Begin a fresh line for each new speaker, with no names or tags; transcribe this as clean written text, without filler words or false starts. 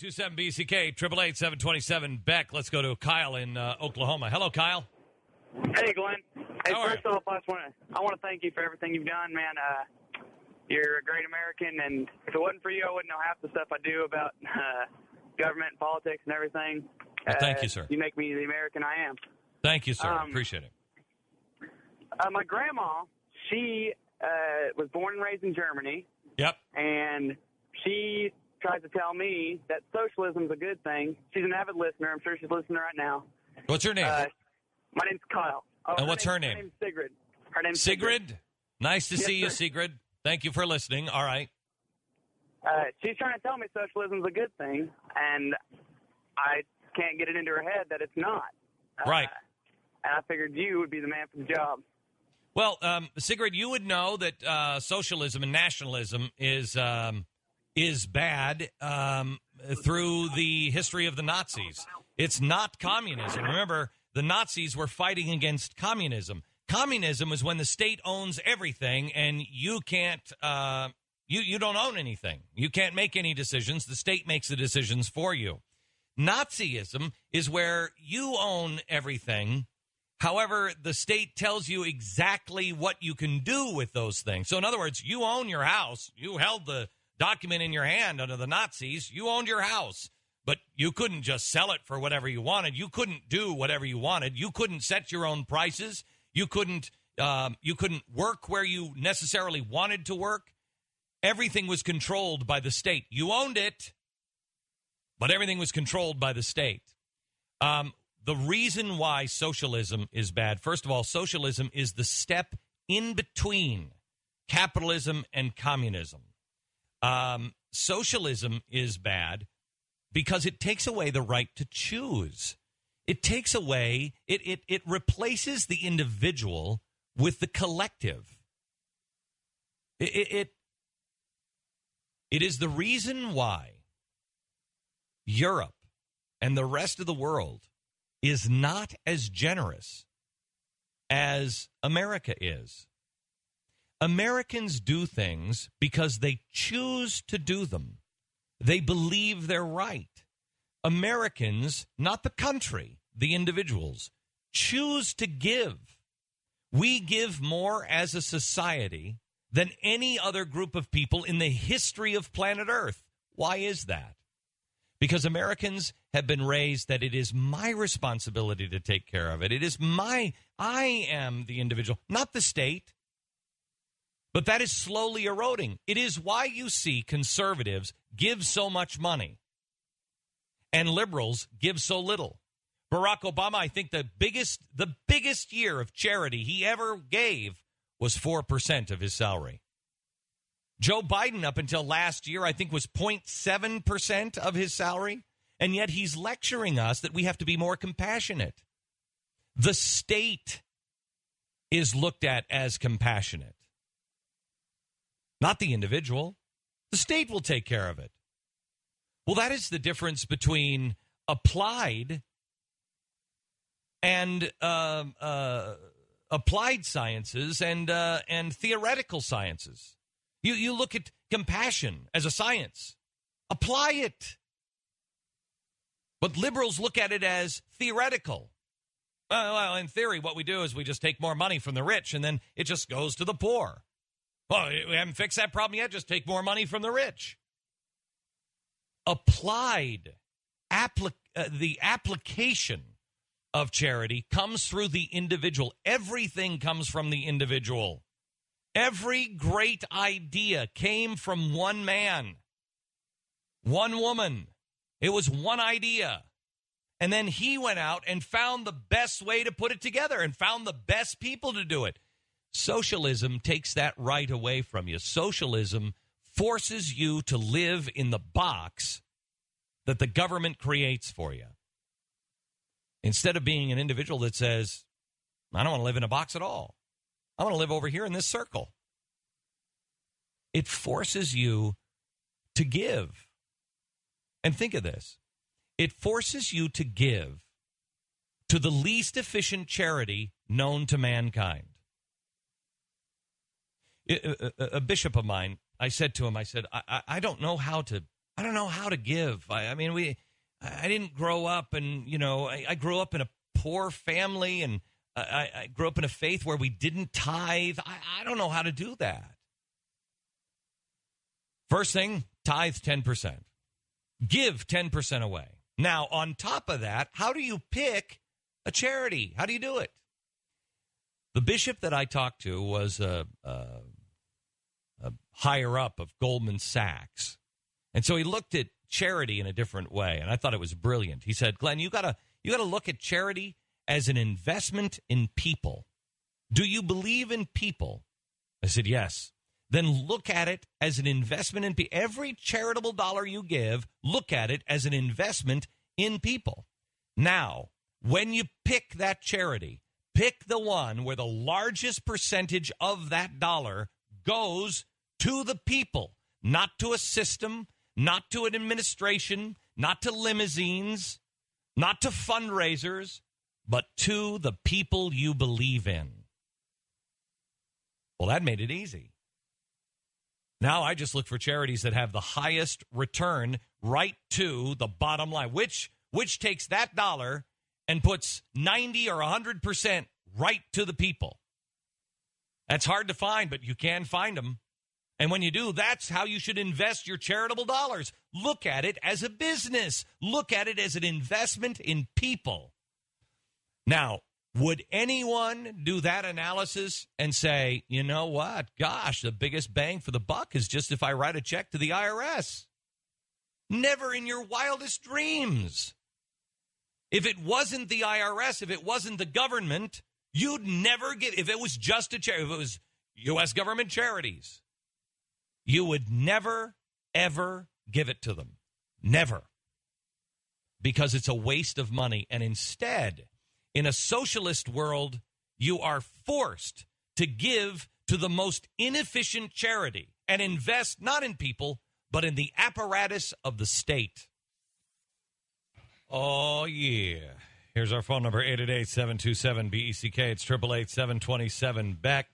27 BCK, 888-727 Beck. Let's go to Kyle in Oklahoma. Hello, Kyle.
Hey, Glenn. Hey,
How are
first off, I want to thank you for everything you've done, man. You're a great American, and if it wasn't for you, I wouldn't know half the stuff I do about government and politics and everything.
Well, thank you, sir.
You make me the American I am.
Thank you, sir. Appreciate it.
My grandma, she was born and raised in Germany.
Yep.
And she tries to tell me that socialism is a good thing. She's an avid listener. I'm sure she's listening right now.
What's her name?
My name's Kyle.
And what's her name?
Her name's Sigrid. Her name's
Sigrid? Nice to see you,
sir.
Sigrid. Thank you for listening. All right.
She's trying to tell me socialism is a good thing, and I can't get it into her head that it's not.
Right.
And I figured you would be the man for the job.
Well, Sigrid, you would know that socialism and nationalism is bad through the history of the Nazis. It's not communism. Remember, the Nazis were fighting against communism. Communism is when the state owns everything and you can't, you don't own anything. You can't make any decisions. The state makes the decisions for you. Nazism is where you own everything. However, the state tells you exactly what you can do with those things. So in other words, you own your house. You held the document in your hand under the Nazis. You owned your house, but you couldn't just sell it for whatever you wanted. You couldn't do whatever you wanted. You couldn't set your own prices. You couldn't work where you necessarily wanted to work. Everything was controlled by the state. You owned it, but everything was controlled by the state. The reason why socialism is bad, first of all, socialism is the step in between capitalism and communism. Socialism is bad because it takes away the right to choose. It takes away, it replaces the individual with the collective. It is the reason why Europe and the rest of the world is not as generous as America is. Americans do things because they choose to do them. They believe they're right. Americans, not the country, the individuals, choose to give. We give more as a society than any other group of people in the history of planet Earth. Why is that? Because Americans have been raised that it is my responsibility to take care of it. I am the individual, not the state. But that is slowly eroding. It is why you see conservatives give so much money and liberals give so little. Barack Obama, I think the biggest year of charity he ever gave was 4% of his salary. Joe Biden, up until last year, I think was 0.7% of his salary. And yet he's lecturing us that we have to be more compassionate. The state is looked at as compassionate, not the individual. The state will take care of it. Well, that is the difference between applied and applied sciences and theoretical sciences. You look at compassion as a science. Apply it. But liberals look at it as theoretical. Well, in theory, what we do is we just take more money from the rich, and then it just goes to the poor. Well, we haven't fixed that problem yet. Just take more money from the rich. Applied, the application of charity comes through the individual. Everything comes from the individual. Every great idea came from one man, one woman. It was one idea. And then he went out and found the best way to put it together and found the best people to do it. Socialism takes that right away from you. Socialism forces you to live in the box that the government creates for you. Instead of being an individual that says, I don't want to live in a box at all. I want to live over here in this circle. It forces you to give. And think of this. It forces you to give to the least efficient charity known to mankind. A bishop of mine, I said to him, I don't know how to I don't know how to give. I mean, I didn't grow up, and I grew up in a poor family, and I grew up in a faith where we didn't tithe. I don't know how to do that. First thing, tithe 10%. Give 10% away. Now, on top of that, how do you pick a charity? How do you do it? The bishop that I talked to was a higher up of Goldman Sachs. And so he looked at charity in a different way, and I thought it was brilliant. He said, Glenn, you gotta look at charity as an investment in people. Do you believe in people? I said, yes. Then look at it as an investment in people. Every charitable dollar you give, look at it as an investment in people. Now, when you pick that charity, pick the one where the largest percentage of that dollar goes to the people, not to a system, not to an administration, not to limousines, not to fundraisers, but to the people you believe in. Well, that made it easy. Now I just look for charities that have the highest return right to the bottom line, which takes that dollar and puts 90 or 100% right to the people. That's hard to find, but you can find them. And when you do, that's how you should invest your charitable dollars. Look at it as a business. Look at it as an investment in people. Now, would anyone do that analysis and say, you know what? Gosh, the biggest bang for the buck is just if I write a check to the IRS. Never in your wildest dreams. If it wasn't the IRS, if it wasn't the government, you'd never give. If it was just a charity, if it was U.S. government charities, you would never, ever give it to them. Never. Because it's a waste of money. And instead, in a socialist world, you are forced to give to the most inefficient charity and invest not in people, but in the apparatus of the state. Oh, yeah. Here's our phone number, 888-727-BECK. It's 888-727-BECK.